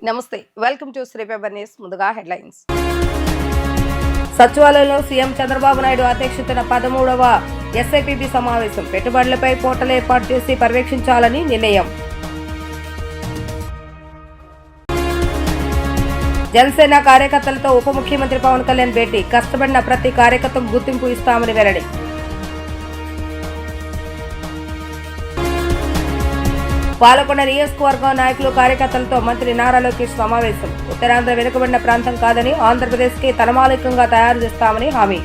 నమస్తే, welcome to Sri paper news. ముందుగా headlines. సచివాలయంలో సీఎం చంద్రబాబు నాయుడు అధ్యక్షతన 13వ ఎస్ఐపిబి సమావేశం. పెట్టుబడులపై పోర్టల్ ఏర్పాటు చేసి పర్యవేక్షించాలని నిర్ణయం. జనసేన కార్యకర్తలతో ఉప ముఖ్యమంత్రి పవన్ కళ్యాణ్ భేటీ. కష్టపడిన ప్రతి కార్యకర్తకు గుర్తింపు ఇస్తామని వెల్లడి. పాలకొండ నియోజకవర్గం నాయకులు కార్యకర్తలతో మంత్రి నారా లోకేష్ సమావేశం. ఉత్తరాంధ్ర వెనుకబడిన ప్రాంతం కాదని ఆంధ్రప్రదేశ్కి తలమాలికంగా తయారు చేస్తామని హామీ.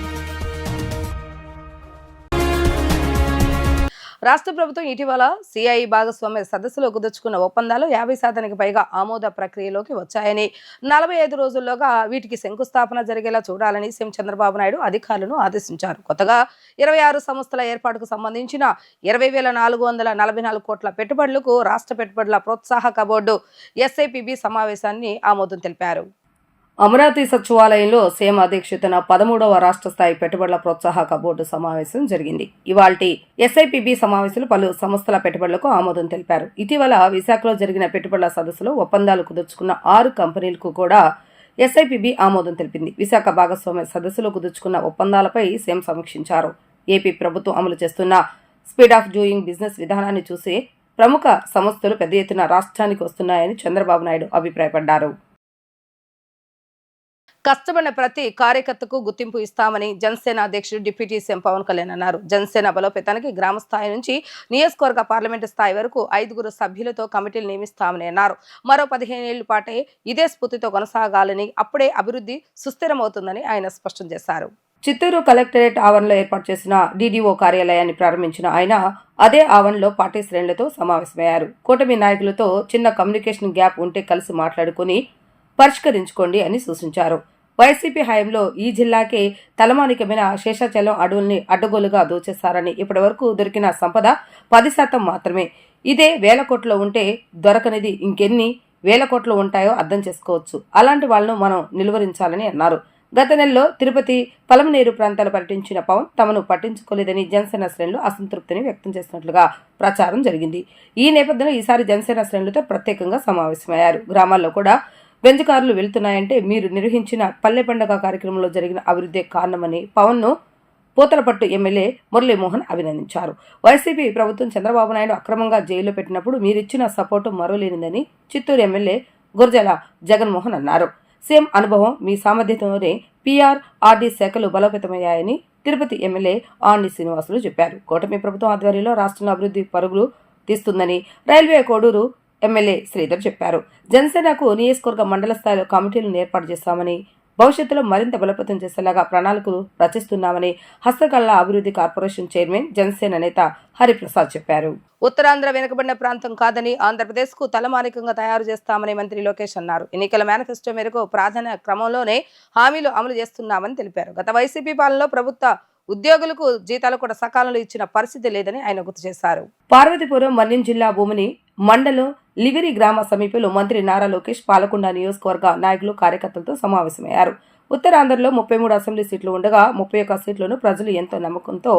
రాష్ట్ర ప్రభుత్వం ఇటీవల సిఐ భాగస్వామ్య సదస్సులో కుదుర్చుకున్న ఒప్పందాలు 50% పైగా ఆమోద ప్రక్రియలోకి వచ్చాయని, 45 రోజుల్లోగా వీటికి శంకుస్థాపన జరిగేలా చూడాలని సీఎం చంద్రబాబు నాయుడు అధికారులను ఆదేశించారు. కొత్తగా 26 సంస్థల ఏర్పాటుకు సంబంధించిన 20,444 కోట్ల పెట్టుబడులకు రాష్ట్ర పెట్టుబడుల ప్రోత్సాహక బోర్డు ఎస్ఐపిబి సమావేశాన్ని ఆమోదం తెలిపారు. అమరావతి సచివాలయంలో సీఎం అధ్యక్షతన 13వ రాష్ట్ర స్థాయి పెట్టుబడుల ప్రోత్సాహక బోర్డు సమావేశం జరిగింది. ఇవాల్టి ఎస్ఐపిబి సమావేశంలో పలు సంస్థల పెట్టుబడులకు ఆమోదం తెలిపారు. ఇటీవల విశాఖలో జరిగిన పెట్టుబడుల సదస్సులో ఒప్పందాలు కుదుర్చుకున్న 6 కంపెనీలకు కూడా ఎస్ఐపిబి ఆమోదం తెలిపింది. విశాఖ భాగస్వామ్య సదస్సులో కుదుర్చుకున్న ఒప్పందాలపై సీఎం సమీక్షించారు. ఏపీ ప్రభుత్వం అమలు చేస్తున్న స్పీడ్ ఆఫ్ డూయింగ్ బిజినెస్ విధానాన్ని చూసి ప్రముఖ సంస్థలు పెద్ద ఎత్తున రాష్ట్రానికి వస్తున్నాయని చంద్రబాబు నాయుడు అభిప్రాయపడ్డారు. కష్టపడిన ప్రతి కార్యకర్తకు గుర్తింపు ఇస్తామని జనసేన అధ్యక్షుడు డిప్యూటీ సీఎం పవన్ కళ్యాణ్ అన్నారు. జనసేన బలోపేతానికి గ్రామ స్థాయి నుంచి నియోజకవర్గ పార్లమెంటు స్థాయి వరకు 5 సభ్యులతో కమిటీలు నియమిస్తామని అన్నారు. మరో 15 ఏళ్ల పాటే ఇదే స్ఫూర్తితో కొనసాగాలని, అప్పుడే అభివృద్ధి సుస్థిరమవుతుందని ఆయన స్పష్టం చేశారు. చిత్తూరు కలెక్టరేట్ ఆవరణలో ఏర్పాటు చేసిన డీడీఓ కార్యాలయాన్ని ప్రారంభించిన ఆయన అదే ఆవరణలో పార్టీ శ్రేణులతో సమావేశమయ్యారు. కూటమి నాయకులతో చిన్న కమ్యూనికేషన్ గ్యాప్ ఉంటే కలిసి మాట్లాడుకుని పరిష్కరించుకోండి అని సూచించారు. వైసీపీ హయాంలో ఈ జిల్లాకే తలమానికమైన శేషాచలం అడవుల్ని అడ్డగోలుగా దోచేశారని, ఇప్పటి వరకు దొరికిన సంపద 10% మాత్రమే. ఇదే 1000 కోట్లు ఉంటే దొరకనిది ఇంకెన్ని 1000 కోట్లు ఉంటాయో అర్థం చేసుకోవచ్చు. అలాంటి వాళ్లను మనం నిలువరించాలని అన్నారు. గత నెలలో తిరుపతి, పలమనేరు ప్రాంతాలు పర్యటించిన పవన్ తమను పట్టించుకోలేదని జనసేన శ్రేణులు అసంతృప్తిని వ్యక్తం చేసినట్లుగా ప్రచారం జరిగింది. ఈ నేపథ్యంలో ఈసారి జనసేన శ్రేణులతో ప్రత్యేకంగా సమావేశమయ్యారు. గ్రామాల్లో కూడా బెంజ్ కార్లు వెళ్తున్నాయంటే మీరు నిర్వహించిన పల్లె పండుగ కార్యక్రమంలో జరిగిన అభివృద్ధి కారణమని పవన్ను పూతలపట్టు ఎమ్మెల్యే మురళీమోహన్ అభినందించారు. వైసీపీ ప్రభుత్వం చంద్రబాబు నాయుడు అక్రమంగా జైల్లో పెట్టినప్పుడు మీరిచ్చిన సపోర్టు మరోలేనిదని చిత్తూరు ఎమ్మెల్యే గురజాల జగన్మోహన్ అన్నారు. సీఎం అనుభవం, మీ సామర్థ్యంతోనే పీఆర్, ఆర్డీ శాఖలు బలోపేతమయ్యాయని తిరుపతి ఎమ్మెల్యే ఆర్ని శ్రీనివాసులు చెప్పారు. కూటమి ప్రభుత్వం ఆధ్వర్యంలో రాష్ట్రంలో అభివృద్ధి పరుగులు తీస్తుందని రైల్వే కోడూరు ఎమ్మెల్యే శ్రీధర్ చెప్పారు. జనసేనకు నియోజకవర్గ మండల స్థాయిలో కమిటీలను ఏర్పాటు చేస్తామని, భవిష్యత్తులో మరింత బలోపేతం చేసేలాగా ప్రణాళికలు రచిస్తున్నామని హస్తకళ అభివృద్ధి కార్పొరేషన్ చైర్మన్ జనసేన నేత హరిప్రసాద్ చెప్పారు. ఉత్తరాంధ్ర వెనుకబడిన ప్రాంతం కాదని ఆంధ్రప్రదేశ్ కు తలమానికంగా తయారు చేస్తామని మంత్రి లోకేష్ అన్నారు. ఎన్నికల మేనిఫెస్టో మేరకు ప్రాధాన్య క్రమంలోనే హామీలు అమలు చేస్తున్నామని తెలిపారు. గత వైసీపీ పాలనలో ప్రభుత్వ ఉద్యోగులకు జీతాలు కూడా సకాలంలో ఇచ్చిన పరిస్థితి లేదని ఆయన గుర్తు చేశారు. పార్వతీపురం మన్యం జిల్లా భూమిని మండలం లివిరి గ్రామ సమీపంలో మంత్రి నారా లోకేష్ పాలకొండ నియోజకవర్గ నాయకులు కార్యకర్తలతో సమావేశమయ్యారు. ఉత్తరాంధ్రలో 33 అసెంబ్లీ సీట్లు ఉండగా 31 సీట్లను ప్రజలు ఎంతో నమ్మకంతో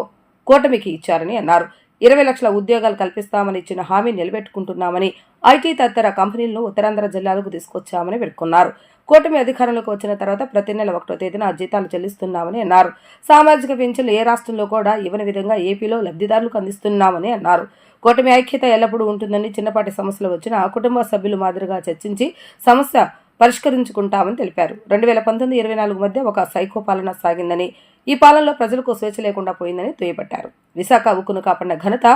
కూటమికి ఇచ్చారని అన్నారు. 20 లక్షల ఉద్యోగాలు కల్పిస్తామని ఇచ్చిన హామీ నిలబెట్టుకుంటున్నామని, ఐటీ తదితర కంపెనీలను ఉత్తరాంధ్ర జిల్లాలకు తీసుకొచ్చామని పేర్కొన్నారు. కూటమి అధికారంలోకి వచ్చిన తర్వాత ప్రతి నెల 1వ తేదీన జీతాలు చెల్లిస్తున్నామని అన్నారు. సామాజిక పింఛన్లు ఏ రాష్ట్రంలో కూడా ఇవ్వని విధంగా ఏపీలో లబ్ధిదారులకు అందిస్తున్నామని అన్నారు. కూటమి ఐక్యత ఎల్లప్పుడూ ఉంటుందని, చిన్నపాటి సమస్యలు వచ్చినా కుటుంబ సభ్యులు మాదిరిగా చర్చించి సమస్య పరిష్కరించుకుంటామని తెలిపారు. 2019-24 మధ్య ఒక సైకో పాలన సాగిందని, ఈ పాలనలో ప్రజలకు స్వేచ్ఛ లేకుండా పోయిందని దుయ్యబట్టారు. విశాఖ ఉక్కును కాపాడిన ఘనత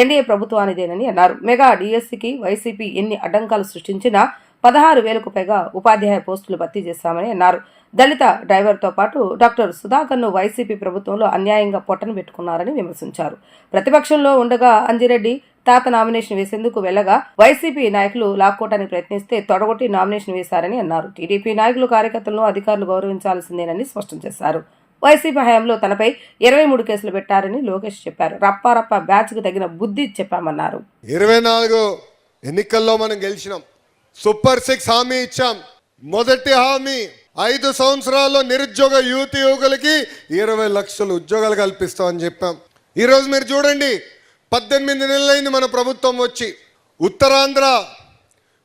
ఎన్డీఏ ప్రభుత్వానిదేనని అన్నారు. మెగా డిఎస్సికి వైసీపీ ఎన్ని అడ్డంకాలు సృష్టించినా 16,000కు పైగా ఉపాధ్యాయ పోస్టులు భర్తీ చేశామని అన్నారు. దళిత డ్రైవర్తో పాటు డాక్టర్ సుధాకర్ను వైసీపీ ప్రభుత్వంలో అన్యాయంగా పొట్టను పెట్టుకున్నారని విమర్శించారు. ప్రతిపక్షంలో ఉండగా అంజిరెడ్డి తాత నామినేషన్ వేసేందుకు వెళ్లగా వైసీపీ నాయకులు లాక్కోవడానికి ప్రయత్నిస్తే తొడగొట్టి నామినేషన్ వేశారని అన్నారు. టీడీపీ నాయకులు, కార్యకర్తలను అధికారులు గౌరవించాల్సిందేనని స్పష్టం చేశారు. వైసీపీ హయాంలో తనపై 23 కేసులు పెట్టారని లోకేష్ చెప్పారు. రప్పారప్ప బ్యాచ్ కు తగిన బుద్ధి చెప్పామన్నారు. 24 ఎన్నికల్లో మనం గెలిచినాం. సూపర్ 6 హామీ ఇచ్చాం. మొదటి హామీ 5 సంవత్సరాల్లో నిరుద్యోగ యువకులకి 20 లక్షల ఉద్యోగాలు కల్పిస్తామని చెప్పాం. ఈరోజు మీరు చూడండి, 18 నెలలైంది మన ప్రభుత్వం వచ్చి. ఉత్తరాంధ్ర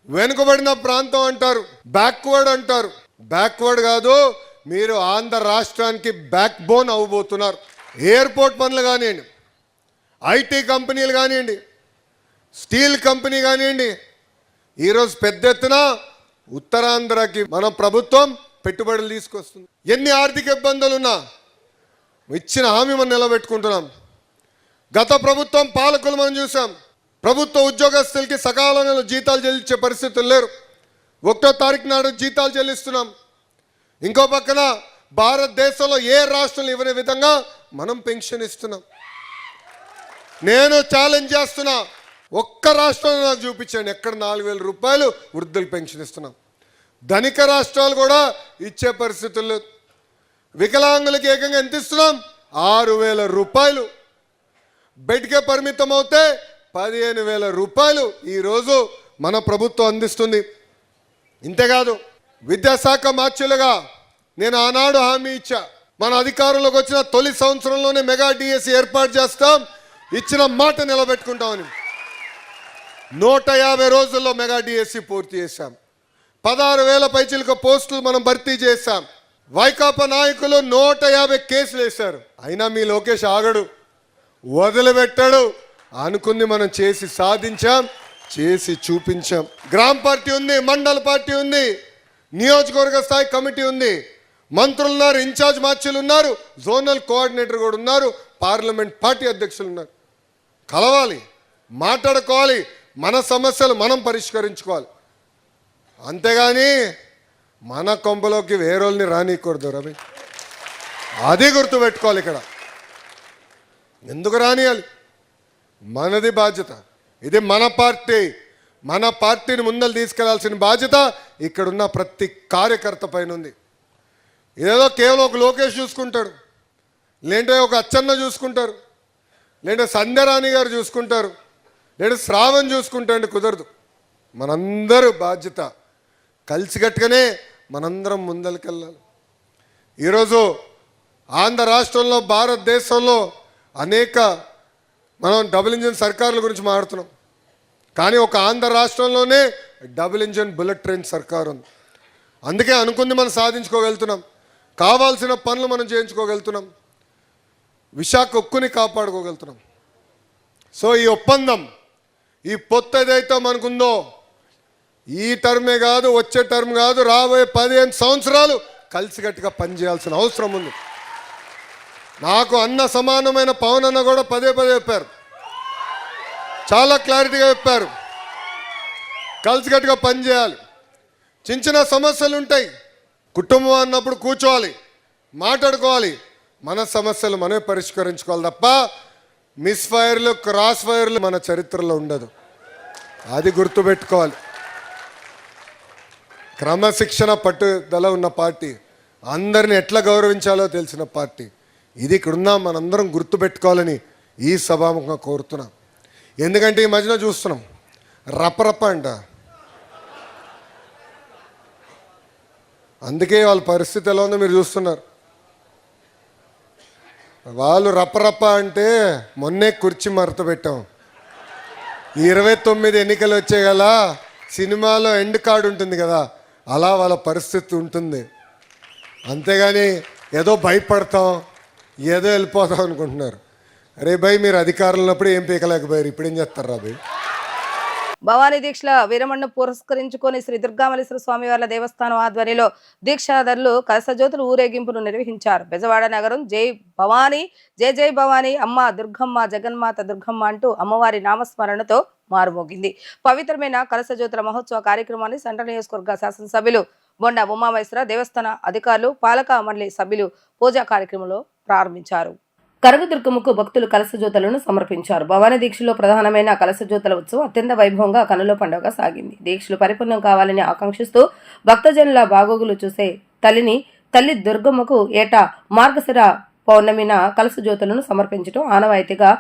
వెనుకబడిన ప్రాంతం అంటారు, బ్యాక్వర్డ్ అంటారు. బ్యాక్వర్డ్ కాదు, మీరు ఆంధ్ర రాష్ట్రానికి బ్యాక్ బోన్ అవ్వబోతున్నారు. ఎయిర్పోర్ట్ పనులు కానివ్వండి, ఐటీ కంపెనీలు కానివ్వండి, స్టీల్ కంపెనీ కానివ్వండి, ఈరోజు పెద్ద ఎత్తున ఉత్తరాంధ్రకి మన ప్రభుత్వం పెట్టుబడులు తీసుకొస్తుంది. ఎన్ని ఆర్థిక ఇబ్బందులు ఉన్నా ఇచ్చిన హామీ మనం నిలబెట్టుకుంటున్నాం. గత ప్రభుత్వం పాలకులు మనం చూసాం, ప్రభుత్వ ఉద్యోగస్తులకి సకాలంలో జీతాలు చెల్లించే పరిస్థితులు లేరు. 1వ తారీఖు నాడు జీతాలు చెల్లిస్తున్నాం. ఇంకో పక్కన భారతదేశంలో ఏ రాష్ట్రంలో ఇవ్వని విధంగా మనం పెన్షన్ ఇస్తున్నాం. నేను ఛాలెంజ్ చేస్తున్నా, ఒక్క రాష్ట్రంలో నాకు చూపించండి ఎక్కడ 4,000 రూపాయలు వృద్ధులు పెన్షన్ ఇస్తున్నాం. ధనిక రాష్ట్రాలు కూడా ఇచ్చే పరిస్థితులు లేదు. వికలాంగులకి ఏకంగా ఎంత ఇస్తున్నాం? 6,000 రూపాయలు. బెడ్కే పరిమితం అవుతే 15,000 రూపాయలు ఈరోజు మన ప్రభుత్వం అందిస్తుంది. ఇంతేకాదు, విద్యాశాఖ మార్చులుగా నేను ఆనాడు హామీ ఇచ్చా, మన అధికారంలోకి వచ్చిన తొలి సంవత్సరంలోనే మెగా డిఎస్సి ఏర్పాటు చేస్తాం, ఇచ్చిన మాట నిలబెట్టుకుంటామని. 150 రోజుల్లో మెగా డిఎస్సి పూర్తి చేశాం. 16,000 పైచిలుక పోస్టులు మనం భర్తీ చేశాం. వైకాపా నాయకులు 150 కేసులు వేశారు. అయినా మీ లోకేష్ ఆగడు, వదిలిపెట్టాడు. అనుకుంది మనం చేసి సాధించాం, చేసి చూపించాం. గ్రామ పార్టీ ఉంది, మండల పార్టీ ఉంది, నియోజకవర్గ స్థాయి కమిటీ ఉంది, మంత్రులు ఉన్నారు, ఇన్ఛార్జ్ మార్చీలు ఉన్నారు, జోనల్ కోఆర్డినేటర్ కూడా ఉన్నారు, పార్లమెంట్ పార్టీ అధ్యక్షులు ఉన్నారు. కలవాలి, మాట్లాడుకోవాలి, మన సమస్యలు మనం పరిష్కరించుకోవాలి. అంతేగాని మన కొంపలోకి వేరేల్ని రానియకూడదు రవి. అది గుర్తుపెట్టుకోవాలి. ఇక్కడ ఎందుకు రానియాలి? మనది బాధ్యత. ఇది మన పార్టీ. మన పార్టీని ముందలు తీసుకెళ్లాల్సిన బాధ్యత ఇక్కడున్న ప్రతి కార్యకర్త పైన ఉంది. ఇదేదో కేవలం ఒక లోకేష్ చూసుకుంటాడు, లేదంటే ఒక అచ్చన్న చూసుకుంటారు, లేదంటే సంధ్యరాణి గారు చూసుకుంటారు, లేదంటే శ్రావణ్ చూసుకుంటాడు. కుదరదు. మనందరూ బాధ్యత కలిసికట్టుగానే మనందరం ముందరికెళ్ళాలి. ఈరోజు ఆంధ్ర రాష్ట్రంలో, భారతదేశంలో అనేక మనం డబుల్ ఇంజిన్ సర్కారుల గురించి మాట్లాడుతున్నాం. కానీ ఒక ఆంధ్ర రాష్ట్రంలోనే డబుల్ ఇంజిన్ బుల్లెట్ ట్రైన్ సర్కారు ఉంది. అందుకే అనుకుంది మనం సాధించుకోగలుగుతున్నాం, కావాల్సిన పనులు మనం చేయించుకోగలుగుతున్నాం, విశాఖ ఉక్కుని కాపాడుకోగలుగుతున్నాం. సో ఈ ఒప్పందం, ఈ పొత్తు ఏదైతే మనకుందో, ఈ టర్మే కాదు, వచ్చే టర్మ్ కాదు, రాబోయే 15 సంవత్సరాలు కలిసికట్టుగా పనిచేయాల్సిన అవసరం ఉంది. నాకు అన్న సమానమైన పవన్ అన్న కూడా పదే చెప్పారు, చాలా క్లారిటీగా చెప్పారు, కలిసికట్టుగా పనిచేయాలి. చిన్న చిన్న సమస్యలు ఉంటాయి, కుటుంబం అన్నప్పుడు కూర్చోవాలి, మాట్లాడుకోవాలి, మన సమస్యలు మనమే పరిష్కరించుకోవాలి తప్ప మిస్ ఫైర్లు, క్రాస్ ఫైర్లు మన చరిత్రలో ఉండదు. అది గుర్తుపెట్టుకోవాలి. క్రమశిక్షణ పట్టుదల ఉన్న పార్టీ, అందరిని ఎట్లా గౌరవించాలో తెలిసిన పార్టీ. ఇది ఇక్కడున్నా మనందరం గుర్తుపెట్టుకోవాలని ఈ సభాముఖంగా కోరుతున్నాం. ఎందుకంటే ఈ మధ్యన చూస్తున్నాం, రపరప అంట. అందుకే వాళ్ళ పరిస్థితి ఎలా ఉందో మీరు చూస్తున్నారు. వాళ్ళు రపరప అంటే మొన్నే కుర్చీ మరత పెట్టాం. 29 ఎన్నికలు వచ్చాయి కదా, సినిమాలో ఎండ్ కార్డు ఉంటుంది కదా, అలా వాళ్ళ పరిస్థితి ఉంటుంది. అంతేగాని ఏదో భయపడతాం, ఏదో వెళ్ళిపోతాం అనుకుంటున్నారు. అరే భయ్, మీరు అధికారంలో ఉన్నప్పుడు ఏం పీకలేకపోయారు, ఇప్పుడేం చేస్తారా భయ్? భవానీ దీక్షల విరమణను పురస్కరించుకొని శ్రీ దుర్గామల్లేశ్వర స్వామివార్ల దేవస్థానం ఆధ్వర్యంలో దీక్షాదారులు కలశజ్యోతుల ఊరేగింపును నిర్వహించారు. బెజవాడ నగరం జై భవానీ, జై జై భవానీ, అమ్మ దుర్గమ్మ, జగన్మాత దుర్గమ్మ అంటూ అమ్మవారి నామస్మరణతో మారుమోగింది. పవిత్రమైన కలశజ్యోతుల మహోత్సవ కార్యక్రమాన్ని సెంట్రల్ నియోజకవర్గ శాసనసభ్యులు బొండా ఉమామహేశ్వర, దేవస్థాన అధికారులు, పాలక మండలి సభ్యులు పూజా కార్యక్రమంలో ప్రారంభించారు. కనకదుర్గమ్మకు భక్తులు కలశజ్యోతులను సమర్పించారు. భవానీ దీక్షలో ప్రధానమైన కలశజ్యోతుల ఉత్సవం అత్యంత వైభవంగా కనుల పండుగగా సాగింది. దీక్షలు పరిపూర్ణం కావాలని ఆకాంక్షిస్తూ భక్తజనుల బాగోగులు చూసే తల్లి దుర్గమ్మకు ఏటా మార్గశిర పౌర్ణమిన కలశజ్యోతులను సమర్పించడం ఆనవాయితీగా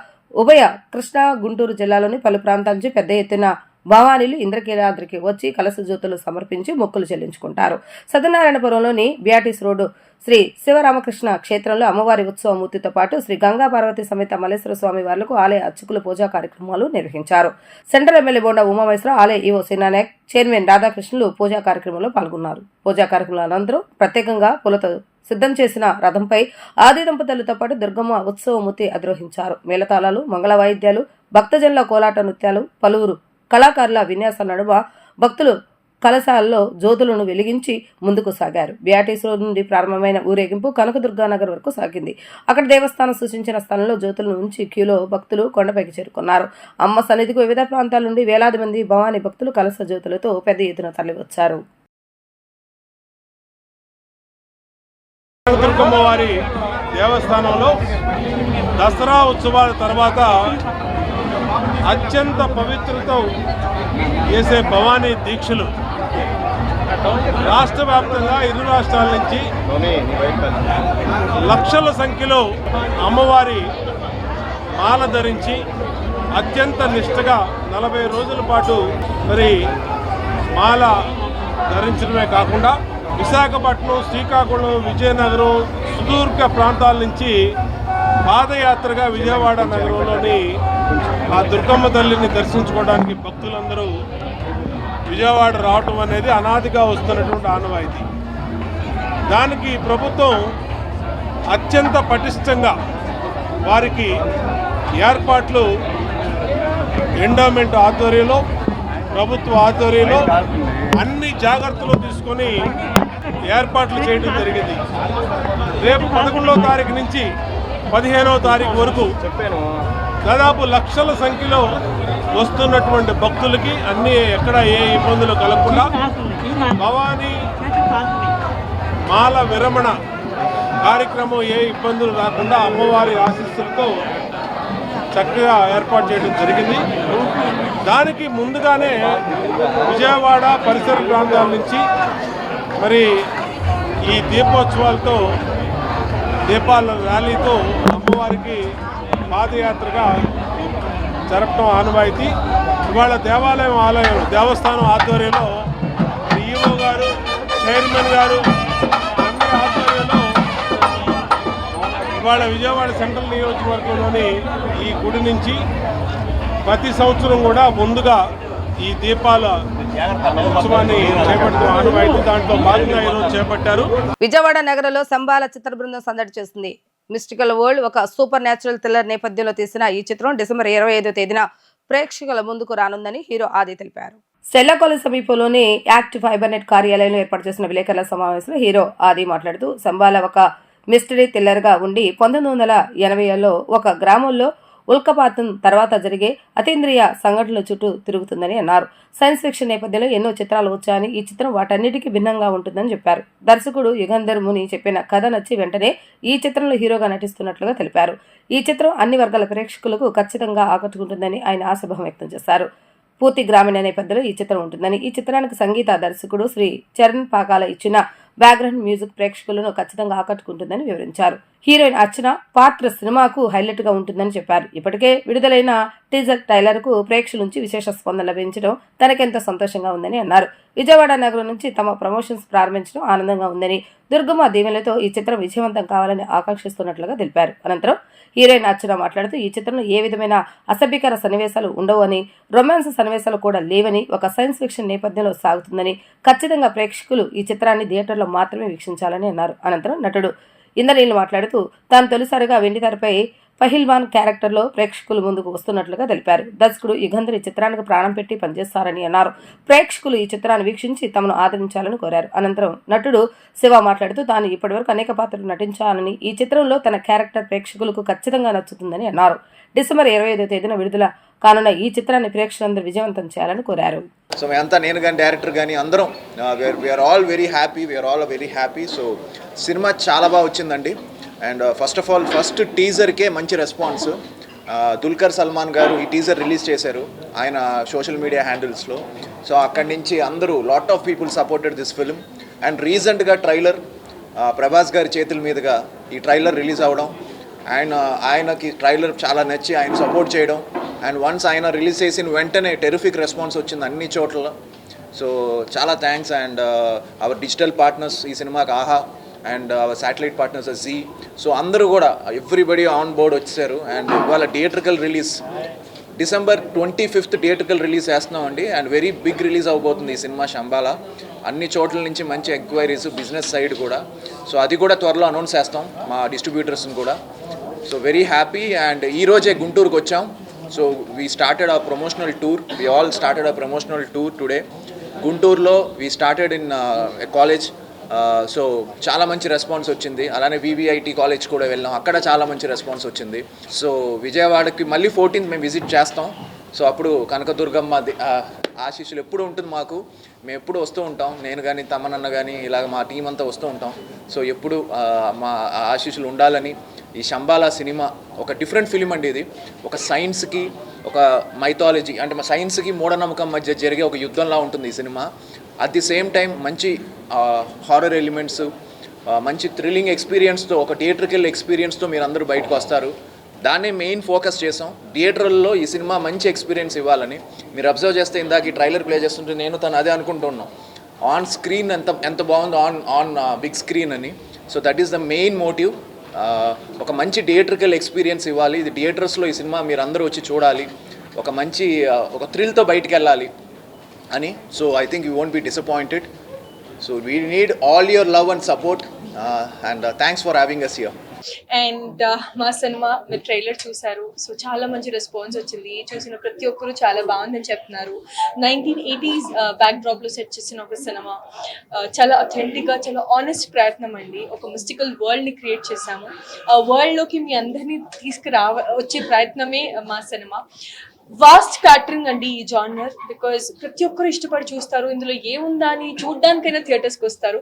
ఉభయ కృష్ణా, గుంటూరు జిల్లాలోని పలు ప్రాంతాల నుంచి పెద్ద ఎత్తున భవానీలు ఇంద్రకీలాద్రికి వచ్చి కలశ జ్యోతులు సమర్పించి మొక్కులు చెల్లించుకుంటారు. సత్యనారాయణపురంలోని బియాటిస్ రోడ్డు శ్రీ శివరామకృష్ణ క్షేత్రంలో అమ్మవారి ఉత్సవమూర్తితో పాటు శ్రీ గంగా పార్వతి సమేత మల్లేశ్వర స్వామి వార్లకు ఆలయ అర్చకులు పూజా కార్యక్రమాలు నిర్వహించారు. సెంట్రల్ ఎమ్మెల్యే బోండా ఉమామహేశ్వర, ఆలయ ఈవో సేనానాయక్, చైర్మన్ రాధాకృష్ణులు పూజా కార్యక్రమంలో పాల్గొన్నారు. పూజా కార్యక్రమాల అనంతరం ప్రత్యేకంగా పూలతో సిద్ధం చేసిన రథంపై ఆది దంపతులతో పాటు దుర్గమ్మ ఉత్సవమూర్తి అధిరోహించారు. మేళతాళాలు, మంగళ వాయిద్యాలు, భక్తజనుల కోలాట నృత్యాలు, పలువురు కళాకారుల విన్యాసాల నడుమ భక్తులు కలశాలలో జ్యోతులను వెలిగించి ముందుకు సాగారు. బియాటిస్ రోడ్ నుండి ప్రారంభమైన ఊరేగింపు కనకదుర్గానగర్ వరకు సాగింది. అక్కడ దేవస్థానం సూచించిన స్థలంలో జ్యోతులను ఉంచి క్యూలో భక్తులు కొండపైకి చేరుకున్నారు. అమ్మ సన్నిధికి వివిధ ప్రాంతాల నుండి వేలాది మంది భవానీ భక్తులు కలశ జ్యోతులతో పెద్ద ఎత్తున తరలివచ్చారు. దుర్గమ్మ వారి దేవస్థానంలో దసరా ఉత్సవాల తర్వాత అత్యంత పవిత్రతో చేసే భవానీ దీక్షలు రాష్ట్ర వ్యాప్తంగా ఇరు రాష్ట్రాల నుంచి లక్షల సంఖ్యలో అమ్మవారి మాల ధరించి అత్యంత నిష్ఠగా 40 రోజుల పాటు మరి మాల ధరించడమే కాకుండా విశాఖపట్నం, శ్రీకాకుళం, విజయనగరం సుదూర్ఘ ప్రాంతాల నుంచి పాదయాత్రగా విజయవాడ నగరంలోని ఆ దుర్గమ్మ తల్లిని దర్శించుకోవడానికి భక్తులందరూ విజయవాడ రావటం అనేది అనాదిగా వస్తున్నటువంటి ఆనవాయితీ. దానికి ప్రభుత్వం అత్యంత పటిష్టంగా వారికి ఏర్పాట్లు ఎండోమెంట్ ఆధ్వర్యంలో, ప్రభుత్వ ఆధ్వర్యంలో అన్ని జాగ్రత్తలు తీసుకొని ఏర్పాట్లు చేయడం జరిగింది. రేపు 11వ తారీఖు నుంచి 15వ తారీఖు వరకు దాదాపు లక్షల సంఖ్యలో వస్తున్నటువంటి భక్తులకి అన్ని ఎక్కడ ఏ ఇబ్బందులు కలగకుండా భవానీ మాల విరమణ కార్యక్రమం ఏ ఇబ్బందులు రాకుండా అమ్మవారి ఆశీస్సులతో చక్కగా ఏర్పాటు చేయడం జరిగింది. దానికి ముందుగానే విజయవాడ పరిసర ప్రాంతాల నుంచి మరి ఈ దీపోత్సవాలతో, దీపాల ర్యాలీతో అమ్మవారికి పాదయాత్రగా జరపడం ఆనవాయితీ. ఇవాళ దేవస్థానం ఆధ్వర్యంలో ఈవో గారు, చైర్మన్ గారు అన్ని ఆధ్వర్యంలో ఇవాళ విజయవాడ సెంట్రల్ నియోజకవర్గంలోని ఈ గుడి నుంచి ప్రతి సంవత్సరం కూడా ముందుగా ఈ దీపాల ఉత్సవాన్ని చేపడుతూ ఆనవాయితీ. దాంట్లో భాగంగా ఈరోజు చేపట్టారు. విజయవాడ నగరంలో సంబాల చిత్ర బృందం సందడి చేస్తుంది. మిస్టికల్ వరల్డ్ ఒక సూపర్ న్యాచురల్ థ్రిల్లర్ నేపథ్యంలో తీసిన ఈ చిత్రం డిసెంబర్ 25వ తేదీన ప్రేక్షకుల ముందుకు రానుందని హీరో ఆది తెలిపారు. సెల్లకొల సమీపంలోని యాక్ట్ ఫైబర్ నెట్ కార్యాలయంలో ఏర్పాటు చేసిన విలేకరుల సమావేశంలో హీరో ఆది మాట్లాడుతూ సంబాల ఒక మిస్టరీ థ్రిల్లర్ గా ఉండి 1980ల్లో ఒక గ్రామంలో ఉల్కపాతం తర్వాత జరిగే అతీంద్రియ సంఘటనల చుట్టూ తిరుగుతుందని అన్నారు. సైన్స్ ఫిక్షన్ నేపథ్యంలో ఎన్నో చిత్రాలు వచ్చాయని ఈ చిత్రం వాటన్నిటికీ భిన్నంగా ఉంటుందని చెప్పారు. దర్శకుడు యుగంధర్ ముని చెప్పిన కథ నచ్చి వెంటనే ఈ చిత్రంలో హీరోగా నటిస్తున్నట్లుగా తెలిపారు. ఈ చిత్రం అన్ని వర్గాల ప్రేక్షకులకు ఖచ్చితంగా ఆకట్టుకుంటుందని ఆయన ఆశాభావం వ్యక్తం చేశారు. పూర్తి గ్రామీణ నేపథ్యంలో ఈ చిత్రం ఉంటుందని, ఈ చిత్రానికి సంగీత దర్శకుడు శ్రీ చరణ్ పాకాల ఇచ్చిన బ్యాక్గ్రౌండ్ మ్యూజిక్ ప్రేక్షకులను ఖచ్చితంగా ఆకట్టుకుంటుందని వివరించారు. హీరోయిన్ అర్చన పాత్ర సినిమాకు హైలైట్ గా ఉంటుందని చెప్పారు. ఇప్పటికే విడుదలైన టీజర్ ట్రైలర్ కు ప్రేక్షకుల నుంచి విశేష స్పందన లభించడం తనకెంతో సంతోషంగా ఉందని అన్నారు. విజయవాడ నగరం నుంచి తమ ప్రమోషన్స్ ప్రారంభించడం ఆనందంగా ఉందని, దుర్గమ్మ దీవెనలతో ఈ చిత్రం విజయవంతం కావాలని ఆకాంక్షిస్తున్నట్లుగా తెలిపారు. అనంతరం హీరోయిన్ అర్చన మాట్లాడుతూ ఈ చిత్రంలో ఏ విధమైన అసభ్యకర సన్నివేశాలు ఉండవు అని, రొమాన్స్ సన్నివేశాలు కూడా లేవని, ఒక సైన్స్ ఫిక్షన్ నేపథ్యంలో సాగుతుందని, ఖచ్చితంగా ప్రేక్షకులు ఈ చిత్రాన్ని థియేటర్లో మాత్రమే వీక్షించాలని అన్నారు. అనంతరం నటుడు ఇంద్రనీల్ మాట్లాడుతూ తాను తొలిసారిగా వెండితెరపై పహిల్వాన్ క్యారెక్టర్లో ప్రేక్షకుల ముందుకు వస్తున్నట్లుగా తెలిపారు. దర్శకుడు యుగంధర్ ఈ చిత్రానికి ప్రాణం పెట్టి పనిచేస్తారని అన్నారు. ప్రేక్షకులు ఈ చిత్రాన్ని వీక్షించి తమను ఆదరించాలని కోరారు. అనంతరం నటుడు శివ మాట్లాడుతూ తాను ఇప్పటివరకు అనేక పాత్రలు నటించాలని, ఈ చిత్రంలో తన క్యారెక్టర్ ప్రేక్షకులకు ఖచ్చితంగా నచ్చుతుందని అన్నారు. డిసెంబర్ 25వ తేదీన విడుదల కానున్న ఈ చిత్రాన్ని ప్రేక్షకులందరూ విజయవంతం చేయాలని కోరారు. సో మేమంతా, నేను కానీ డైరెక్టర్ కానీ అందరం we are all very happy. So సినిమా చాలా బాగా వచ్చిందండి. అండ్ ఫస్ట్ ఆఫ్ ఆల్ టీజర్కే మంచి రెస్పాన్స్. దుల్కర్ సల్మాన్ గారు ఈ టీజర్ రిలీజ్ చేశారు ఆయన సోషల్ మీడియా హ్యాండిల్స్లో. సో అక్కడి నుంచి అందరూ lot of people supported this film. And రీసెంట్గా ట్రైలర్ ప్రభాస్ గారి చేతుల మీదుగా ఈ ట్రైలర్ రిలీజ్ అవ్వడం, ఆయనకి ట్రైలర్ చాలా నచ్చి ఆయన సపోర్ట్ చేయడం, అండ్ వన్స్ ఆయన రిలీజ్ చేసిన వెంటనే టెరిఫిక్ రెస్పాన్స్ వచ్చింది అన్ని చోట్ల. సో చాలా thanks. And our digital partners ఈ సినిమాకి Aha and our satellite partners Zee. So అందరూ కూడా ఎవ్రీబడి ఆన్ బోర్డ్ వచ్చారు. అండ్ ఇవాళ theatrical release December 25th theatrical release చేస్తున్నామండి. అండ్ వెరీ బిగ్ రిలీజ్ అవబోతుంది ఈ సినిమా శంబాలా. అన్ని చోట్ల నుంచి మంచి ఎంక్వైరీస్, బిజినెస్ సైడ్ కూడా. సో అది కూడా త్వరలో అనౌన్స్ చేస్తాం మా డిస్ట్రిబ్యూటర్స్ని కూడా. So very happy. అండ్ ఈరోజే గుంటూరుకు వచ్చాం. So we started our promotional tour. We all started our promotional tour today. గుంటూరులో we started in college. So చాలా మంచి రెస్పాన్స్ వచ్చింది. అలానే వివిఐటి కాలేజ్ కూడా వెళ్ళాం, అక్కడ చాలా మంచి రెస్పాన్స్ వచ్చింది. సో విజయవాడకి మళ్ళీ 14th మేము విజిట్ చేస్తాం. సో అప్పుడు కనకదుర్గమ్మ ఆశీస్సులు ఎప్పుడు ఉంటుంది మాకు. మేము ఎప్పుడు వస్తూ ఉంటాం, నేను కానీ తమ్మనన్న కానీ ఇలాగ మా టీం అంతా వస్తూ ఉంటాం. సో ఎప్పుడు మా ఆశీస్సులు ఉండాలని. ఈ శంబాలా సినిమా ఒక డిఫరెంట్ ఫిలిం అండి. ఇది ఒక సైన్స్కి, ఒక మైథాలజీ అంటే మా సైన్స్కి మూఢనమ్మకం మధ్య జరిగే ఒక యుద్ధంలా ఉంటుంది ఈ cinema. At the same time మంచి హారర్ ఎలిమెంట్స్, మంచి థ్రిల్లింగ్ ఎక్స్పీరియన్స్తో, ఒక థియేట్రికల్ ఎక్స్పీరియన్స్తో మీరు అందరూ బయటకు వస్తారు. దాన్నే మెయిన్ ఫోకస్ చేసాం. థియేటర్లలో ఈ సినిమా మంచి ఎక్స్పీరియన్స్ ఇవ్వాలని. మీరు అబ్జర్వ్ చేస్తే ఇందాక ఈ ట్రైలర్ ప్లే చేస్తుంటే నేను తను అదే అనుకుంటున్నాం, ఆన్ స్క్రీన్ ఎంత బాగుందో ఆన్ బిగ్ స్క్రీన్ అని. So that is the main motive. ఒక మంచి థియేట్రికల్ ఎక్స్పీరియన్స్ ఇవ్వాలి. ఇది థియేటర్స్లో ఈ సినిమా మీరు అందరూ వచ్చి చూడాలి, ఒక మంచి ఒక థ్రిల్తో బయటికి వెళ్ళాలి అని. So I think you won't be disappointed. So we need all your love and support. And thanks for having us here. And మా సినిమా మీరు ట్రైలర్ చూశారు. సో చాలా మంచి రెస్పాన్స్ వచ్చింది. చూసిన ప్రతి ఒక్కరు చాలా బాగుందని చెప్తున్నారు. 1980s బ్యాక్డ్రాప్లో సెట్ చేసిన ఒక సినిమా, చాలా అథెంటిక్గా, చాలా ఆనెస్ట్ ప్రయత్నం అండి. ఒక మిస్టికల్ వరల్డ్ని క్రియేట్ చేశాము. ఆ వరల్డ్లోకి మీ అందరినీ వచ్చే ప్రయత్నమే మా సినిమా. వాస్ట్ క్యాటరింగ్ అండి ఈ జానర్, బికాజ్ ప్రతి ఒక్కరు ఇష్టపడి చూస్తారు. ఇందులో ఏముందా అని చూడ్డానికైనా థియేటర్స్కి వస్తారు.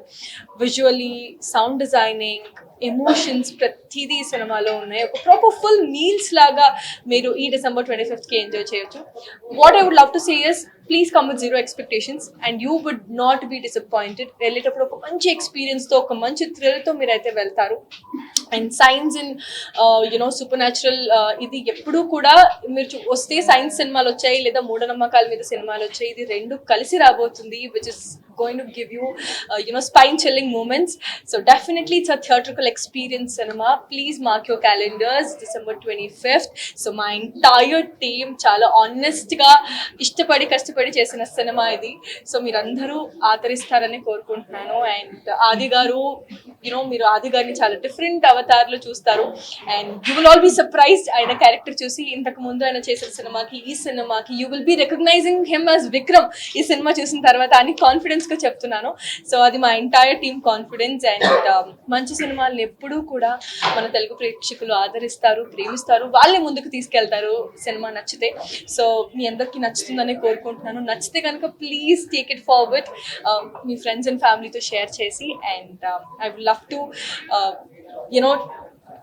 విజువల్లీ, సౌండ్ డిజైనింగ్, ఎమోషన్స్ ప్రతిదీ ఈ సినిమాలో ఉన్నాయి. ఒక ప్రాపర్ ఫుల్ మీల్స్ లాగా మీరు ఈ December 25th ఎంజాయ్ చేయొచ్చు. What I would love to say is, please come with 0 expectations and you would not be disappointed. వెళ్ళేటప్పుడు ఒక మంచి ఎక్స్పీరియన్స్తో, ఒక మంచి థ్రిల్తో మీరైతే వెళ్తారు. And science and supernatural ఇది ఎప్పుడూ కూడా మీరు వస్తే సైన్స్ సినిమాలు వచ్చాయి లేదా మూఢనమ్మకాల మీద సినిమాలు వచ్చాయి, ఇది రెండు కలిసి రాబోతుంది, which is going to give you spine chilling moments. So definitely it's a theatrical experience cinema. Please mark your calendars, December 25th. So my entire team చాలా honest గా ఇష్టపడి కష్టపడి చేసిన సినిమా ఇది. సో మీరందరూ ఆదరిస్తారని కోరుకుంటున్నాను. అండ్ ఆది గారు, మీరు ఆది గారిని చాలా డిఫరెంట్ అవతార్లో చూస్తారు. And you will all be surprised ఆయన క్యారెక్టర్ చూసి. ఇంతకు ముందు ఆయన చేసిన సినిమాకి ఈ సినిమాకి you will be recognizing him as Vikram ఈ సినిమా చూసిన తర్వాత అని కాన్ఫిడెన్స్ గా చెప్తున్నాను. సో అది మా ఎంటైర్ టీమ్ కాన్ఫిడెన్స్. అండ్ మంచి సినిమాలను ఎప్పుడూ కూడా మన తెలుగు ప్రేక్షకులు ఆదరిస్తారు, ప్రేమిస్తారు, వాళ్ళే ముందుకు తీసుకెళ్తారు సినిమా నచ్చితే. సో మీ అందరికీ నచ్చుతుందని కోరుకుంటున్నాను. నచ్చితే కనుక ప్లీజ్ టేక్ ఇట్ ఫార్వర్డ్, మీ ఫ్రెండ్స్ అండ్ ఫ్యామిలీతో షేర్ చేసి. And I would love to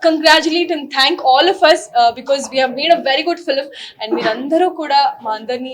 congratulate and thank all of us because we have made a very good film and మీరందరూ కూడా మా అందరినీ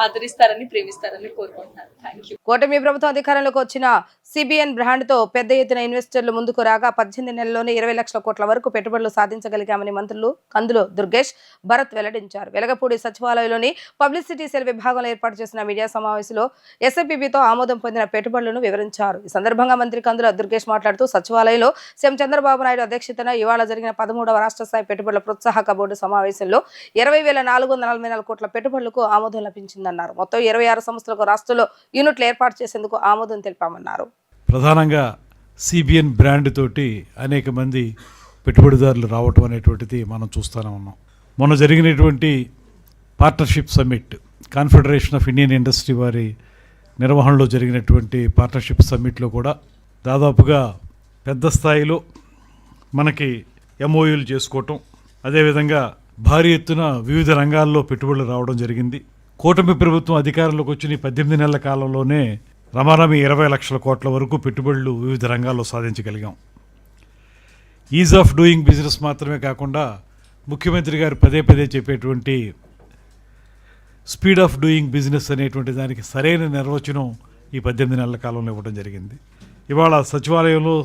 ఆదరిస్తారని, ప్రేమిస్తారని కోరుకుంటున్నాను. Thank you. కూటమి ప్రభుత్వం అధికారంలోకి వచ్చిన సిబిఎన్ బ్రాండ్తో పెద్ద ఎత్తున ఇన్వెస్టర్లు ముందుకు రాగా 18 నెలల్లోనే 20 లక్షల కోట్ల వరకు పెట్టుబడులు సాధించగలిగామని మంత్రులు కందులు దుర్గేష్, భరత్ వెల్లడించారు. వెలగపూడి సచివాలయంలోని పబ్లిసిటీ సెల్ విభాగంలో ఏర్పాటు చేసిన మీడియా సమావేశంలో ఎస్ఎంపీబీతో ఆమోదం పొందిన పెట్టుబడులను వివరించారు. ఈ సందర్భంగా మంత్రి కందుల దుర్గేష్ మాట్లాడుతూ సచివాలయంలో సీఎం చంద్రబాబు నాయుడు అధ్యక్షతన ఇవాళ జరిగిన 13వ రాష్ట్ర స్థాయి పెట్టుబడుల ప్రోత్సాహక బోర్డు సమావేశంలో 20,444 కోట్ల పెట్టుబడులకు ఆమోదం లభించిందన్నారు. మొత్తం 26 సంస్థలకు రాష్ట్రంలో యూనిట్లు ఏర్పాటు చేసేందుకు ఆమోదం తెలిపామన్నారు. ప్రధానంగా సిబిఎన్ బ్రాండ్ తోటి అనేక మంది పెట్టుబడిదారులు రావటం అనేటువంటిది మనం చూస్తూనే ఉన్నాం. మొన్న జరిగినటువంటి partnership summit, confederation of Indian industry వారి నిర్వహణలో జరిగినటువంటి పార్ట్నర్షిప్ సమ్మిట్లో కూడా దాదాపుగా పెద్ద స్థాయిలో మనకి ఎంఓయూలు చేసుకోవటం, అదేవిధంగా భారీ ఎత్తున వివిధ రంగాల్లో పెట్టుబడులు రావడం జరిగింది. కూటమి ప్రభుత్వం అధికారంలోకి వచ్చిన 18 నెలల కాలంలోనే రమారమి 20 లక్షల కోట్ల వరకు పెట్టుబడులు వివిధ రంగాల్లో సాధించగలిగాం. ఈజ్ ఆఫ్ డూయింగ్ బిజినెస్ మాత్రమే కాకుండా ముఖ్యమంత్రి గారు పదే పదే చెప్పేటువంటి స్పీడ్ ఆఫ్ డూయింగ్ బిజినెస్ అనేటువంటి దానికి సరైన నిర్వచనం ఈ 18 నెలల కాలంలో ఇవ్వడం జరిగింది. ఇవాళ సచివాలయంలో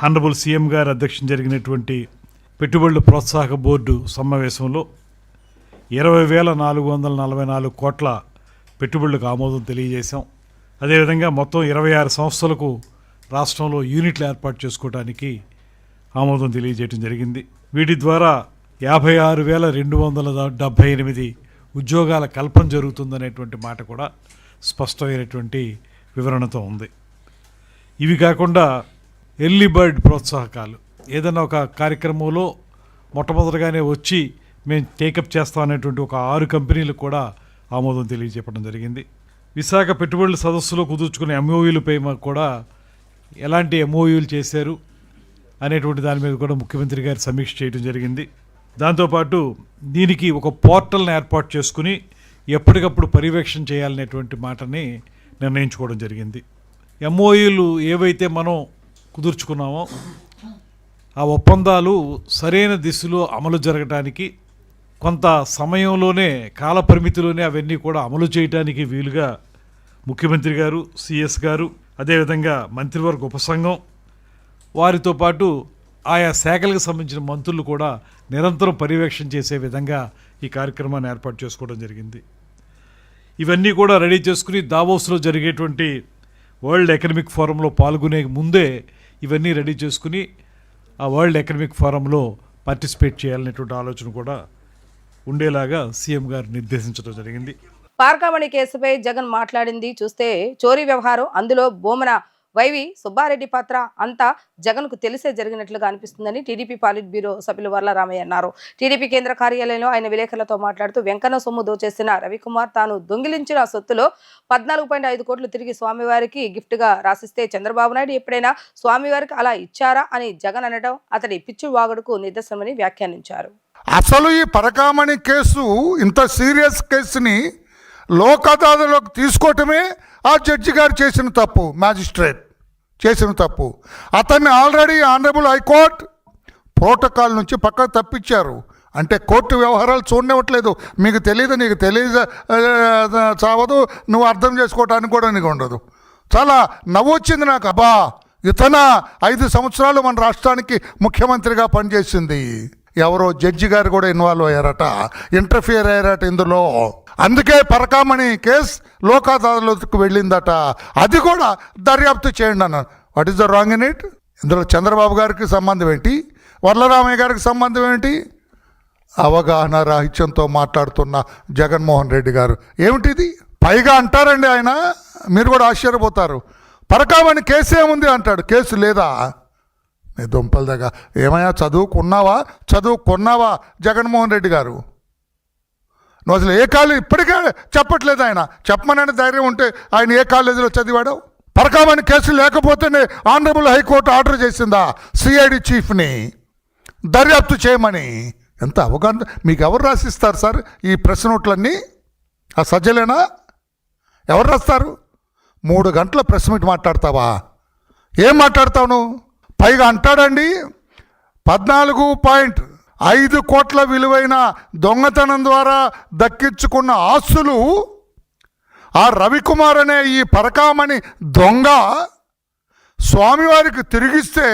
హానరబుల్ సీఎం గారు అధ్యక్షతన జరిగినటువంటి పెట్టుబడుల ప్రోత్సాహక బోర్డు సమావేశంలో 20,444 కోట్ల పెట్టుబడులకు ఆమోదం తెలియజేశాం. అదేవిధంగా మొత్తం 26 సంస్థలకు రాష్ట్రంలో యూనిట్లు ఏర్పాటు చేసుకోవడానికి ఆమోదం తెలియజేయడం జరిగింది. వీటి ద్వారా 56,278 ఉద్యోగాల కల్పన జరుగుతుందనేటువంటి మాట కూడా స్పష్టమైనటువంటి వివరణతో ఉంది. ఇవి కాకుండా ఎర్లీ బర్డ్ ప్రోత్సాహకాలు, ఏదైనా ఒక కార్యక్రమంలో మొట్టమొదటిగానే వచ్చి మేము టేకప్ చేస్తాం అనేటువంటి ఒక 6 కంపెనీలకు కూడా ఆమోదం తెలియజేయడం జరిగింది. విశాఖ పెట్టుబడుల సదస్సులో కుదుర్చుకునే ఎంఓయూలపై కూడా ఎలాంటి ఎంఓయూలు చేశారు అనేటువంటి దాని మీద కూడా ముఖ్యమంత్రి గారు సమీక్ష చేయడం జరిగింది. దాంతోపాటు దీనికి ఒక పోర్టల్ని ఏర్పాటు చేసుకుని ఎప్పటికప్పుడు పర్యవేక్షణ చేయాలనేటువంటి మాటని నిర్ణయించుకోవడం జరిగింది. ఎంఓయూలు ఏవైతే మనం కుదుర్చుకున్నామో ఆ ఒప్పందాలు సరైన దిశలో అమలు జరగడానికి కొంత సమయంలోనే, కాల పరిమితిలోనే అవన్నీ కూడా అమలు చేయడానికి వీలుగా ముఖ్యమంత్రి గారు, సిఎస్ గారు, అదేవిధంగా మంత్రివర్గ ఉపసంఘం, వారితో పాటు ఆయా శాఖలకు సంబంధించిన మంత్రులు కూడా నిరంతరం పర్యవేక్షణ చేసే విధంగా ఈ కార్యక్రమాన్ని ఏర్పాటు చేసుకోవడం జరిగింది. ఇవన్నీ కూడా రెడీ చేసుకుని దావోస్లో జరిగేటువంటి వరల్డ్ ఎకనమిక్ ఫోరంలో పాల్గొనే ముందే ఇవన్నీ రెడీ చేసుకుని ఆ వరల్డ్ ఎకనమిక్ ఫోరంలో పార్టిసిపేట్ చేయాలనేటువంటి ఆలోచన కూడా ఉండేలాగా సీఎం గారు నిర్దేశించడం జరిగింది. పార్కామణి కేసుపై జగన్ మాట్లాడింది చూస్తే చోరీ వ్యవహారం, అందులో బోమన వైవి సుబ్బారెడ్డి పాత్ర అంతా జగన్కు తెలిసే జరిగినట్లుగా అనిపిస్తుందని టీడీపీ పాలిట్ బ్యూరో సభ్యులు వర్ల రామయ్య అన్నారు. టీడీపీ కేంద్ర కార్యాలయంలో ఆయన విలేకరులతో మాట్లాడుతూ వెంకన్న సొమ్ము దోచేసిన రవికుమార్ తాను దొంగిలించిన సొత్తులో 14.5 కోట్లు తిరిగి స్వామివారికి గిఫ్ట్ గా రాసిస్తే చంద్రబాబు నాయుడు ఎప్పుడైనా స్వామివారికి అలా ఇచ్చారా అని జగన్ అనడం అతడి పిచ్చి వాగుడుకు నిదర్శనమని వ్యాఖ్యానించారు. అసలు ఈ పరకామణి కేసు, ఇంత సీరియస్ కేసుని లోక్ అదాలత్లోకి తీసుకోవటమే ఆ జడ్జి గారు చేసిన తప్పు, మ్యాజిస్ట్రేట్ చేసిన తప్పు. అతన్ని ఆల్రెడీ ఆనరబుల్ హైకోర్టు ప్రోటోకాల్ నుంచి పక్కకు తప్పించారు. అంటే కోర్టు వ్యవహారాలు చూడనివ్వట్లేదు. మీకు తెలియదు, నీకు తెలియదు చావదు, నువ్వు అర్థం చేసుకోవటానికి కూడా నీకు ఉండదు. చాలా నవ్వు వచ్చింది నాకు. అబ్బా, ఇతన 5 సంవత్సరాలు మన రాష్ట్రానికి ముఖ్యమంత్రిగా పనిచేసింది. ఎవరో జడ్జి గారు కూడా ఇన్వాల్వ్ అయ్యారట, ఇంటర్ఫియర్ అయ్యారట ఇందులో. అందుకే పరకామణి కేసు లోక్ అదాలత్కు వెళ్ళిందట. అది కూడా దర్యాప్తు చేయండి అన్నారు. What is the wrong in it? ఇందులో చంద్రబాబు గారికి సంబంధం ఏంటి? వర్లరామయ్య గారికి సంబంధం ఏంటి? అవగాహన రాహిత్యంతో మాట్లాడుతున్న జగన్మోహన్ రెడ్డి గారు ఏమిటిది? పైగా అంటారండి ఆయన, మీరు కూడా ఆశ్చర్యపోతారు, పరకామణి కేసు ఏముంది అంటాడు. కేసు లేదా? నీ దుంపల దగ్గర ఏమయ్యా, చదువుకున్నావా జగన్మోహన్ రెడ్డి గారు? నువ్వు అసలు ఏ కాలేజీ ఇప్పటికే చెప్పట్లేదు ఆయన. చెప్పమనే ధైర్యం ఉంటే ఆయన ఏ కాలేజీలో చదివాడు? పరకామణి కేసు లేకపోతేనే ఆనరబుల్ హైకోర్టు ఆర్డర్ చేసిందా సిఐడి చీఫ్ని దర్యాప్తు చేయమని? ఎంత అవగాహన! మీకు ఎవరు రాసిస్తారు సార్ ఈ ప్రెస్ నోట్లన్నీ? ఆ సజ్జలేనా? ఎవరు రాస్తారు? 3 గంటల ప్రెస్ మీట్ మాట్లాడతావా? ఏం మాట్లాడతావు నువ్వు? పైగా అంటాడండి, 14.5 కోట్ల విలువైన దొంగతనం ద్వారా దక్కించుకున్న ఆస్తులు ఆ రవికుమార్ అనే ఈ పరకామణి దొంగ స్వామివారికి తిరిగిస్తే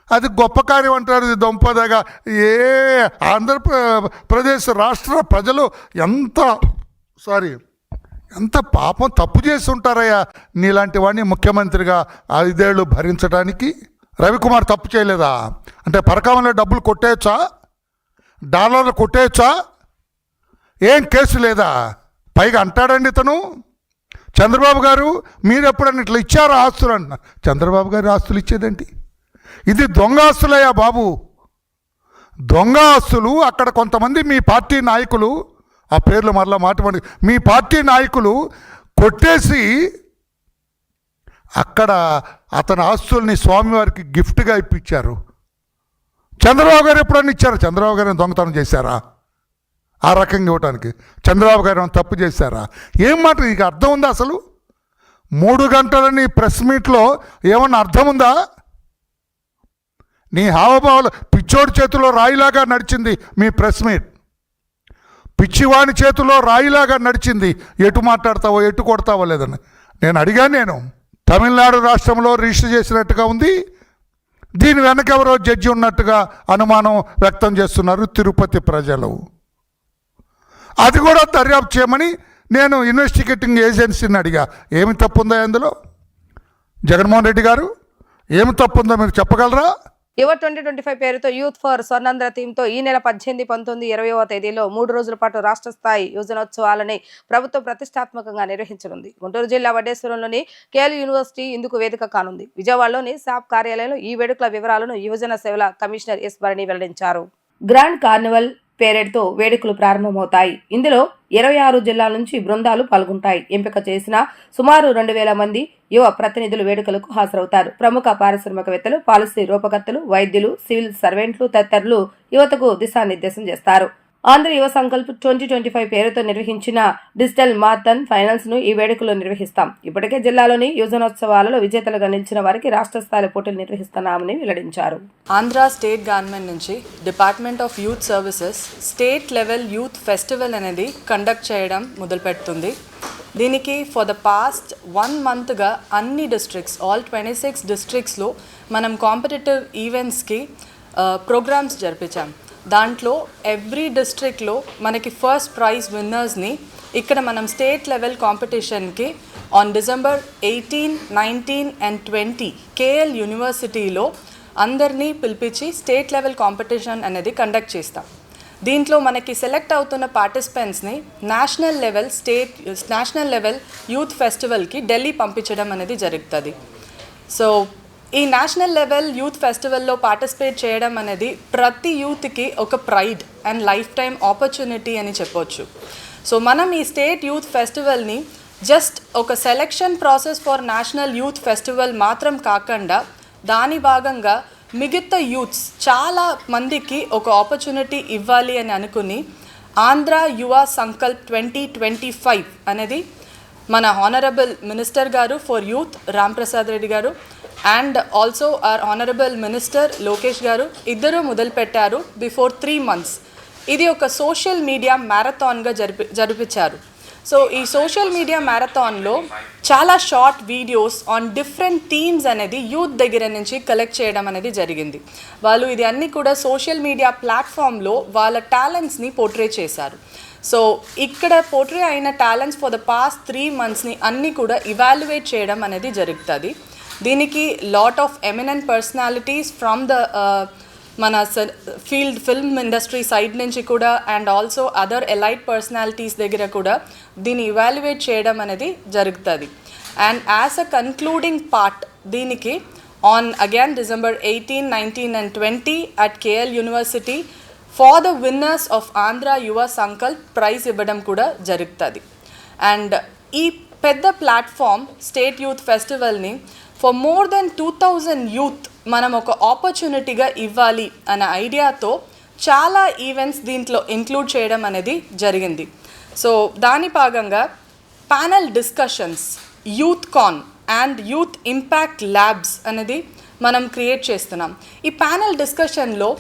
అది గొప్ప కార్యం అంటారు. ఇది దొంపదగా ఏ ఆంధ్రప్రదేశ్ రాష్ట్ర ప్రజలు ఎంత పాపం తప్పు చేసి ఉంటారయ్యా నీలాంటి వాడిని ముఖ్యమంత్రిగా 5 ఏళ్ళు భరించడానికి. రవికుమార్ తప్పు చేయలేదా? అంటే పరకామణిలో డబ్బులు కొట్టేయచ్చా? డాలర్లు కొట్టేయచ్చా? ఏం కేసు లేదా? పైగా అంటాడండి ఇతను, చంద్రబాబు గారు మీరు ఎప్పుడన్నా ఇట్లా ఇచ్చారా ఆస్తులు అంటున్నారు. చంద్రబాబు గారు ఆస్తులు ఇచ్చేదేంటి? ఇది దొంగ ఆస్తులయ్యా బాబు, దొంగ ఆస్తులు. అక్కడ కొంతమంది మీ పార్టీ నాయకులు, ఆ పేర్లు మరలా మాట్లాడి, మీ పార్టీ నాయకులు కొట్టేసి అక్కడ అతని ఆస్తుల్ని స్వామివారికి గిఫ్ట్గా ఇప్పించారు. చంద్రబాబు గారు ఎప్పుడన్నా ఇచ్చారా? చంద్రబాబు గారిని దొంగతనం చేశారా? ఆ రకంగా ఇవ్వటానికి చంద్రబాబు గారు తప్పు చేశారా? ఏం మాట నీకు అర్థం ఉందా అసలు? 3 గంటలని ప్రెస్ మీట్లో ఏమన్నా అర్థం ఉందా? నీ హావభావాలు పిచ్చోడి చేతిలో రాయిలాగా నడిచింది మీ ప్రెస్ మీట్. పిచ్చివాని చేతిలో రాయిలాగా నడిచింది. ఎటు మాట్లాడతావో ఎటు కొడతావో లేదని నేను అడిగాను. నేను తమిళనాడు రాష్ట్రంలో రిజిస్టర్ చేసినట్టుగా ఉంది. దీని వెనక ఎవరో జడ్జి ఉన్నట్టుగా అనుమానం వ్యక్తం చేస్తున్నారు తిరుపతి ప్రజలు. అది కూడా దర్యాప్తు చేయమని నేను ఇన్వెస్టిగేటింగ్ ఏజెన్సీని అడిగా. ఏమి తప్పు ఉందో అందులో? జగన్మోహన్ రెడ్డి గారు ఏమి తప్పు ఉందో మీరు చెప్పగలరా? యువ 2025 పేరుతో యూత్ ఫర్ స్వర్ణాంధ్ర థీమ్తో ఈ నెల 18, 19, 20వ తేదీలో 3 రోజుల పాటు రాష్ట్ర స్థాయి యువజనోత్సవాలని ప్రభుత్వం ప్రతిష్టాత్మకంగా నిర్వహించనుంది. గుంటూరు జిల్లా వడ్డేశ్వరంలోని కేఎల్ యూనివర్సిటీ ఇందుకు వేదిక కానుంది. విజయవాడలోని శాప్ కార్యాలయంలో ఈ వేడుకల వివరాలను యువజన సేవల కమిషనర్ ఎస్ భరణి వెల్లడించారు. గ్రాండ్ కార్నివల్ పేరెడ్తో వేడుకలు ప్రారంభమవుతాయి. ఇందులో 26 జిల్లాల నుంచి బృందాలు పాల్గొంటాయి. ఎంపిక చేసిన సుమారు 2000 మంది యువ ప్రతినిధులు వేడుకలకు హాజరవుతారు. ప్రముఖ పారిశ్రామికవేత్తలు, పాలసీ రూపకర్తలు, వైద్యులు, సివిల్ సర్వెంట్లు తదితరులు యువతకు దిశానిర్దేశం చేస్తారు. ఆంధ్ర యువ సంకల్ప్ 2025 పేరుతో నిర్వహించిన డిజిటల్ మారథాన్ ఫైనల్స్ ను ఈ వేడుకలో నిర్వహిస్తాం. ఇప్పటికే జిల్లాలోని యువజనోత్సవాలలో విజేతలుగా నిలిచిన వారికి రాష్ట్ర స్థాయి పోటీలు నిర్వహిస్తున్నామని వెల్లడించారు. ఆంధ్ర స్టేట్ గవర్నమెంట్ నుంచి department of youth services state level youth festival అనేది కండక్ట్ చేయడం మొదలుపెడుతుంది. దీనికి ఫర్ ద పాస్ట్ 1 మంత్గా అన్ని డిస్ట్రిక్ట్స్, ఆల్ 26 డిస్ట్రిక్ట్స్లో మనం కాంపిటేటివ్ ఈవెంట్స్కి ప్రోగ్రామ్స్ జరిపించాం. దాంట్లో ఎవ్రీ డిస్ట్రిక్ట్లో మనకి ఫస్ట్ ప్రైజ్ విన్నర్స్ని ఇక్కడ మనం స్టేట్ లెవెల్ కాంపిటీషన్కి ఆన్ December 18, 19 and 20 కేఎల్ యూనివర్సిటీలో అందరినీ పిలిపించి స్టేట్ లెవెల్ కాంపిటీషన్ అనేది కండక్ట్ చేస్తాం. దీంట్లో మనకి సెలెక్ట్ అవుతున్న పార్టిసిపెంట్స్ని నేషనల్ లెవెల్ యూత్ ఫెస్టివల్కి ఢిల్లీ పంపించడం అనేది జరుగుతుంది. సో ఈ నేషనల్ లెవెల్ యూత్ ఫెస్టివల్లో పార్టిసిపేట్ చేయడం అనేది ప్రతి యూత్కి ఒక pride and life time opportunity అని చెప్పొచ్చు. సో మనం ఈ స్టేట్ యూత్ ఫెస్టివల్ని జస్ట్ ఒక selection process for national youth festival మాత్రం కాకుండా దాని భాగంగా మిగతా యూత్స్ చాలా మందికి ఒక ఆపర్చునిటీ ఇవ్వాలి అని అనుకుని ఆంధ్ర యువ సంకల్ప్ 2025 అనేది మన హానరబుల్ మినిస్టర్ గారు ఫర్ యూత్ రాంప్రసాద్ రెడ్డి గారు and also our honourable minister Lokesh గారు ఇద్దరు మొదలుపెట్టారు బిఫోర్ 3 months. ఇది ఒక సోషల్ మీడియా మ్యారథాన్గా జరిపించారు. సో ఈ సోషల్ మీడియా మ్యారథాన్లో చాలా short videos on different themes అనేది యూత్ దగ్గర నుంచి కలెక్ట్ చేయడం అనేది జరిగింది. వాళ్ళు ఇది అన్నీ కూడా సోషల్ మీడియా ప్లాట్ఫామ్లో వాళ్ళ టాలెంట్స్ని పోర్ట్రే చేశారు. సో ఇక్కడ పోర్ట్రే అయిన టాలెంట్స్ ఫర్ ద పాస్ట్ 3 monthsని అన్నీ కూడా ఇవాల్యుయేట్ చేయడం అనేది జరుగుతుంది. దీనికి lot of eminent personalities from the మన ఫిల్మ్ ఇండస్ట్రీ సైడ్ నుంచి కూడా and also other elite personalities దగ్గర కూడా దీన్ని ఇవాల్యుయేట్ చేయడం అనేది జరుగుతుంది. And as a concluding part దీనికి on again December 18, 19 and 20 at KL university for the winners of Andhra యువ సంకల్ప్ ప్రైజ్ ఇవ్వడం కూడా జరుగుతుంది. అండ్ ఈ పెద్ద ప్లాట్ఫామ్ స్టేట్ యూత్ ఫెస్టివల్ని ఫర్ మోర్ దెన్ 2000 యూత్ మనం ఒక ఆపర్చునిటీగా ఇవ్వాలి అనే ఐడియాతో చాలా ఈవెంట్స్ దీంట్లో ఇంక్లూడ్ చేయడం అనేది జరిగింది. సో దాని భాగంగా panel discussions, youth con and youth impact labs అనేది మనం క్రియేట్ చేస్తున్నాం. ఈ ప్యానల్ డిస్కషన్లో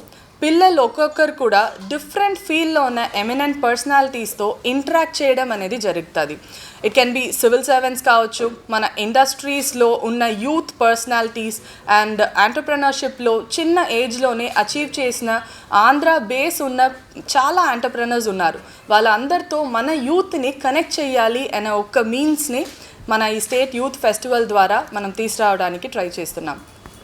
పిల్లలు ఒక్కొక్కరు కూడా డిఫరెంట్ ఫీల్డ్లో ఉన్న ఎమినెంట్ పర్సనాలిటీస్తో ఇంటరాక్ట్ చేయడం అనేది జరుగుతుంది. It can be civil servants కావచ్చు, మన ఇండస్ట్రీస్లో ఉన్న యూత్ పర్సనాలిటీస్ అండ్ ఎంటర్ప్రెనర్షిప్లో చిన్న ఏజ్లోనే అచీవ్ చేసిన ఆంధ్ర బేస్ ఉన్న చాలా ఎంటర్ప్రెనర్స్ ఉన్నారు. వాళ్ళందరితో మన యూత్ని కనెక్ట్ చేయాలి అనే ఒక మీన్స్ని మన ఈ స్టేట్ యూత్ ఫెస్టివల్ ద్వారా మనం తీసుకురావడానికి ట్రై చేస్తున్నాం.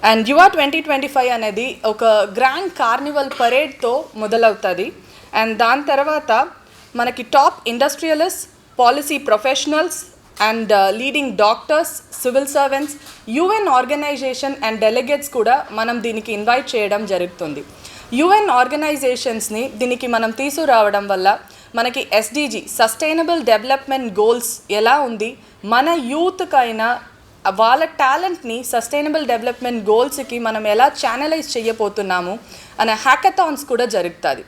అండ్ యువ 2025 అనేది ఒక గ్రాండ్ కార్నివల్ పరేడ్తో మొదలవుతుంది. అండ్ దాని తర్వాత మనకి top industrialist, policy professionals and leading doctors, civil servants, UN organisation and delegates కూడా మనం దీనికి ఇన్వైట్ చేయడం జరుగుతుంది. యుఎన్ ఆర్గనైజేషన్స్ని దీనికి మనం తీసుకురావడం వల్ల మనకి ఎస్డిజి సస్టైనబుల్ డెవలప్మెంట్ గోల్స్ ఎలా ఉంది, మన యూత్కైనా వాళ్ళ టాలెంట్ని సస్టైనబుల్ డెవలప్మెంట్ గోల్స్కి మనం ఎలా ఛానలైజ్ చేయబోతున్నాము అనే హ్యాకథాన్స్ కూడా జరుగుతుంది.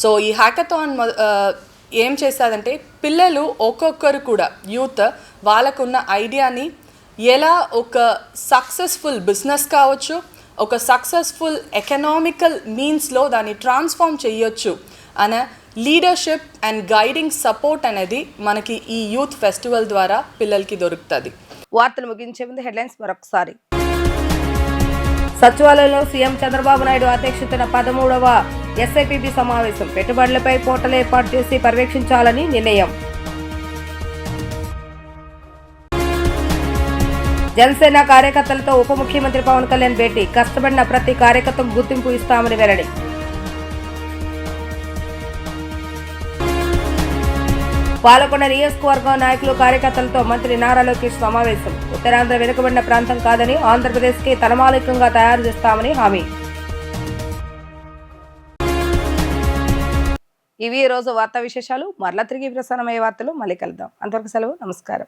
సో ఈ హ్యాకథాన్ ఏం చేస్తుందంటే పిల్లలు ఒక్కొక్కరు కూడా యూత్ వాళ్ళకున్న ఐడియాని ఎలా ఒక సక్సెస్ఫుల్ బిజినెస్ కావచ్చు, ఒక సక్సెస్ఫుల్ ఎకనామికల్ మీన్స్లో దాన్ని ట్రాన్స్ఫార్మ్ చేయొచ్చు అనే లీడర్షిప్ అండ్ గైడింగ్ సపోర్ట్ అనేది మనకి ఈ యూత్ ఫెస్టివల్ ద్వారా పిల్లలకి దొరుకుతుంది. వార్తలు ముగించే ముందు హెడ్లైన్స్ మరొకసారి. సచివాలయంలో సీఎం చంద్రబాబు నాయుడు అధ్యక్షతన 13వ ఎస్ఐపిబి సమావేశం పెట్టుబడులపై పోర్టల్ ఏర్పాటు చేసి పర్యవేక్షించాలని నిర్ణయం. జనసేన కార్యకర్తలతో ఉప ముఖ్యమంత్రి పవన్ కళ్యాణ్ భేటీ. కష్టపడిన ప్రతి కార్యకర్తకు గుర్తింపు ఇస్తామని వెల్లడి. పాలకొండ నియోజకవర్గం నాయకులు కార్యకర్తలతో మంత్రి నారా లోకేష్ సమావేశం. ఉత్తరాంధ్ర వెనుకబడిన ప్రాంతం కాదని ఆంధ్రప్రదేశ్కి తలమాలికంగా తయారు చేస్తామని హామీ. ఇవి ఈ రోజు వార్తా విశేషాలు. మరలా తిరిగి ప్రసారమయ్యే వార్తలు మళ్ళీ కలుద్దాం. అంతవరకు సెలవు. నమస్కారం.